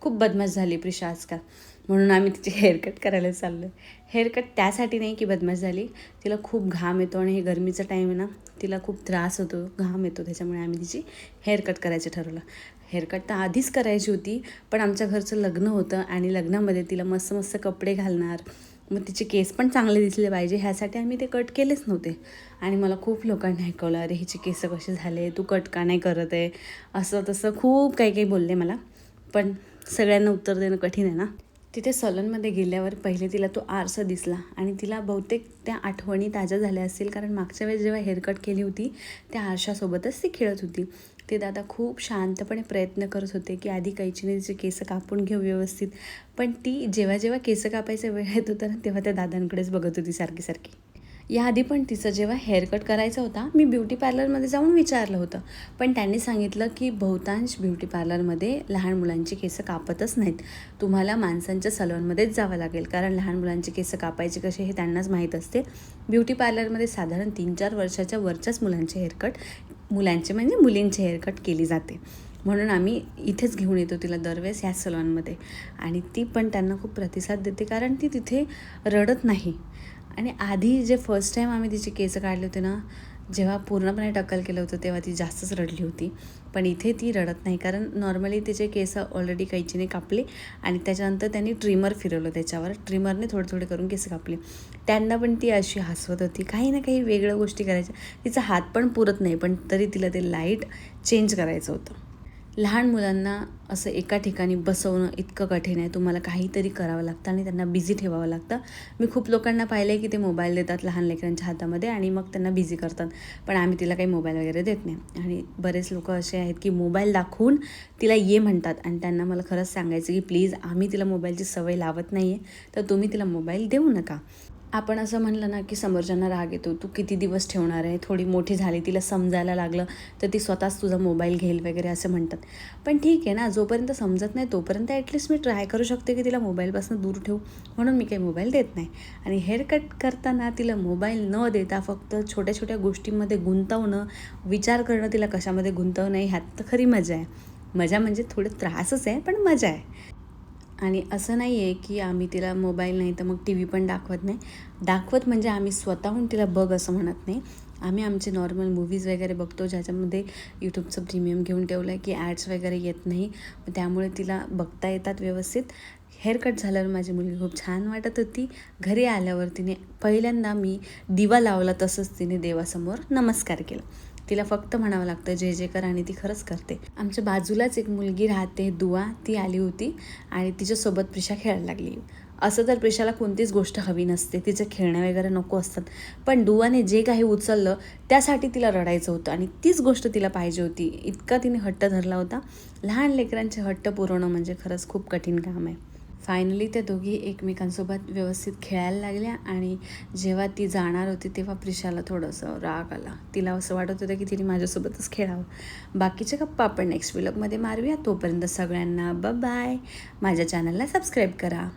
खूप बदमाश झाली प्रिशा आजकाल, म्हणून आम्ही तिची हेअरकट करायला चाललो आहे. हेअरकट त्यासाठी नाही की बदमाश झाली, तिला खूप घाम येतो आणि हे गरमीचा टाईम आहे ना, तिला खूप त्रास होतो, घाम येतो, त्याच्यामुळे आम्ही तिची हेअरकट करायचं ठरवलं. हेअरकट तर आधीच करायची होती, पण आमच्या घरचं लग्न होतं आणि लग्नामध्ये तिला मस्त मस्त कपडे घालणार, मग तिचे केस पण चांगले दिसले पाहिजे ह्यासाठी आम्ही ते कट केलेच नव्हते. आणि मला खूप लोकांनी ऐकवलं, अरे हिचे केस कसे झाले, तू कट का नाही करत आहे, असं तसं खूप काही काही बोलले मला. पण सगळ्यांना उत्तर देणं कठीण आहे ना. तिथे सलूनमध्ये गेल्यावर पहिले तिला तो आरसा दिसला आणि तिला बहुतेक त्या आठवणी ताज्या झाल्या असतील, कारण मागच्या वेळेस जेव्हा हेअरकट केली होती त्या आरशासोबतच ती खेळत होती. ते दादा खूप शांतपणे प्रयत्न करत होते की आधी कैचीने तिचे केस कापून घेऊ व्यवस्थित, पण ती जेव्हा जेव्हा केस कापायचा वेळ येत होता ना, तेव्हा त्या दादांकडेच बघत होती सारखी सारखी. याआधी पण तिचं जेव्हा हेअरकट करायचा होता, मी ब्युटी पार्लरमध्ये जाऊन विचारलं होतं, पण त्यांनी सांगितलं की बहुतांश ब्युटी पार्लरमध्ये लहान मुलांची केस कापतच नाहीत, तुम्हाला माणसांच्या सलूनमध्येच जावं लागेल, कारण लहान मुलांची केस कापायचे कसे हे त्यांनाच माहीत असते. ब्युटी पार्लरमध्ये साधारण 3-4 वर्षाच्या वरच्याच मुलांचे हेअरकट, मुलांचे म्हणजे मुलींचे हेअरकट केली जाते. म्हणून आम्ही इथेच घेऊन येतो तिला दरवेळेस ह्या सलॉनमध्ये, आणि ती पण त्यांना खूप प्रतिसाद देते, कारण ती तिथे रडत नाही. आणि आधी जे फर्स्ट टाईम आम्ही तिचे केस काढले होते ना, जेव्हा पूर्णपणे टक्कल केलं होतं तेव्हा ती जास्तच रडली होती, पण इथे ती रडत नाही, कारण नॉर्मली तिचे केस ऑलरेडी कैचीने कापले आणि त्याच्यानंतर त्यांनी ट्रिमर फिरवलं, त्याच्यावर ट्रिमरने थोडे थोडे करून केस कापले. त्यांना पण ती अशी हसवत होती, काही ना काही वेगळ्या गोष्टी करायच्या. तिचा हात पण पुरत नाही, पण तरी तिला ते लाईट चेंज करायचं होतं. लहान मुलांना असं एका ठिकाणी बसवणं इतकं कठीण आहे, तुम्हाला काहीतरी करावं लागतं आणि त्यांना बिझी ठेवावं लागतं. मी खूप लोकांना पाहिलं आहे की ते मोबाईल देतात लहान लेकरांच्या हातामध्ये आणि मग त्यांना बिझी करतात, पण आम्ही तिला काही मोबाईल वगैरे देत नाही. आणि बरेच लोक असे आहेत की मोबाईल दाखवून तिला ये म्हणतात, आणि त्यांना मला खरंच सांगायचं की प्लीज, आम्ही तिला मोबाईलची सवय लावत नाही आहे, तर तुम्ही तिला मोबाईल देऊ नका. आपण असं म्हणलं ना की समोरच्यांना राग येतो, तू किती दिवस ठेवणार आहे, थोडी मोठी झाली, तिला समजायला लागलं तर ती स्वतःच तुझा मोबाईल घेईल वगैरे असं म्हणतात. पण ठीक आहे ना, जोपर्यंत समजत नाही तोपर्यंत ॲटलिस्ट मी ट्राय करू शकते की तिला मोबाईलपासून दूर ठेवू, म्हणून मी काही मोबाईल देत नाही. आणि हेअरकट करताना तिला मोबाईल न देता फक्त छोट्या छोट्या गोष्टींमध्ये गुंतवणं, विचार करणं तिला कशामध्ये गुंतवणं आहे, ह्यात तर खरी मजा आहे. मजा म्हणजे थोडं त्रासच आहे, पण मजा आहे. आणि असं नाही आहे की आम्ही तिला मोबाईल नाही तर मग टी व्ही पण दाखवत नाही. दाखवत म्हणजे आम्ही स्वतःहून तिला बघ असं म्हणत नाही. आम्ही आमचे नॉर्मल मूव्हीज वगैरे बघतो, ज्याच्यामध्ये यूट्यूबचं प्रीमियम घेऊन ठेवलं आहे की ॲड्स वगैरे येत नाही, त्यामुळे तिला बघता येतात व्यवस्थित. हेअरकट झाल्यावर माझी मुलगी खूप छान वाटत होती. घरी आल्यावर तिने पहिल्यांदा मी दिवा लावला तसंच तिने देवासमोर नमस्कार केला. तिला फक्त म्हणावं लागतं जय जय कर आणि ती खरंच करते. आमच्या बाजूलाच एक मुलगी राहते दुआ, ती आली होती आणि तिच्यासोबत प्रिशा खेळायला लागली. असं तर प्रिशाला कोणतीच गोष्ट हवी नसते, तिचं खेळणं वगैरे नको असतात, पण दुवाने जे काही उचललं त्यासाठी तिला रडायचं होतं आणि तीच गोष्ट तिला पाहिजे होती. इतका तिने हट्ट धरला होता. लहान लेकरांचे हट्ट पुरवणं म्हणजे खरंच खूप कठीण काम आहे. फायनली त्या दोघी एकमेकांसोबत व्यवस्थित खेळायला लागल्या आणि जेव्हा ती जाणार होती तेव्हा प्रिशाला थोडंसं राग आला. तिला असं वाटत होतं की तिने माझ्यासोबतच खेळावं. बाकीचे गप्पा आपण नेक्स्ट व्लॉगमध्ये मारूया. तोपर्यंत सगळ्यांना बाय. माझ्या चॅनलला सबस्क्राईब करा.